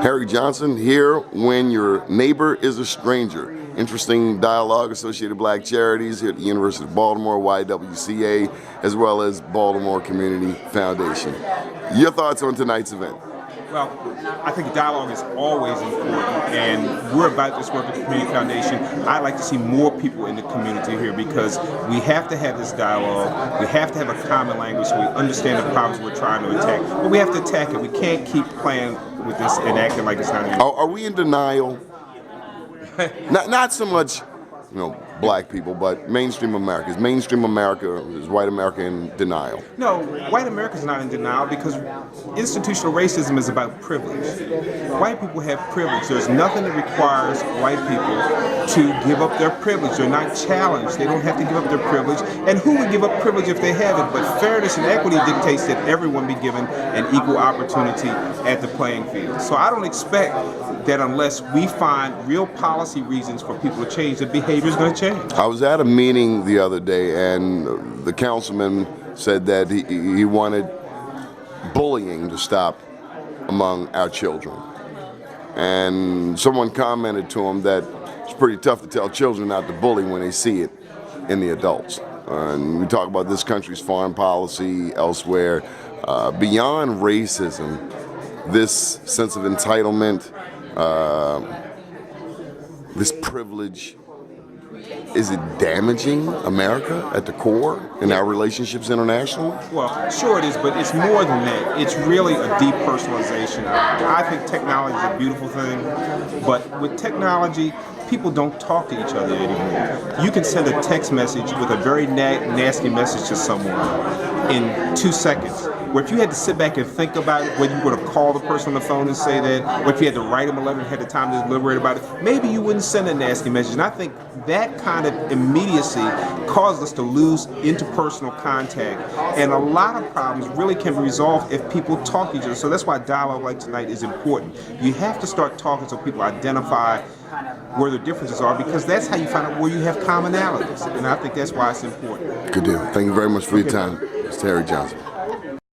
Harry Johnson here when your neighbor is a stranger. Interesting dialogue, Associated Black Charities here at the University of Baltimore, YWCA, as well as Baltimore Community Foundation. Your thoughts on tonight's event? Well, I think dialogue is always important, and we're about this work at the Community Foundation. I'd like to see more people in the community here because we have to have this dialogue. We have to have a common language so we understand the problems we're trying to attack. But we have to attack it. We can't keep playing with this and acting like it's not even. Are we in denial? not so much, black people, but mainstream America. Is white America in denial? No, white America is not in denial because institutional racism is about privilege. White people have privilege. There's nothing that requires white people to give up their privilege. They're not challenged. They don't have to give up their privilege. And who would give up privilege if they have it? But fairness and equity dictates that everyone be given an equal opportunity at the playing field. So I don't expect that unless we find real policy reasons for people to change, the behavior is going to change. I was at a meeting the other day, and the councilman said that he wanted bullying to stop among our children. And someone commented to him that it's pretty tough to tell children not to bully when they see it in the adults. And we talk about this country's foreign policy elsewhere. Beyond racism, this sense of entitlement, this privilege, is it damaging America at the core in our relationships internationally? Well, sure it is, but it's more than that. It's really a depersonalization. I think technology is a beautiful thing, but with technology, people don't talk to each other anymore. You can send a text message with a very nasty message to someone in 2 seconds. Where if you had to sit back and think about it, whether you were to call the person on the phone and say that, or if you had to write them a letter and had the time to deliberate about it, maybe you wouldn't send a nasty message. And I think that kind of immediacy caused us to lose interpersonal contact. And a lot of problems really can be resolved if people talk to each other. So that's why dialogue like tonight is important. You have to start talking so people identify where the differences are, because that's how you find out where you have commonalities. And I think that's why it's important. Good deal. Thank you very much for your time. Mr. Harry Johnson.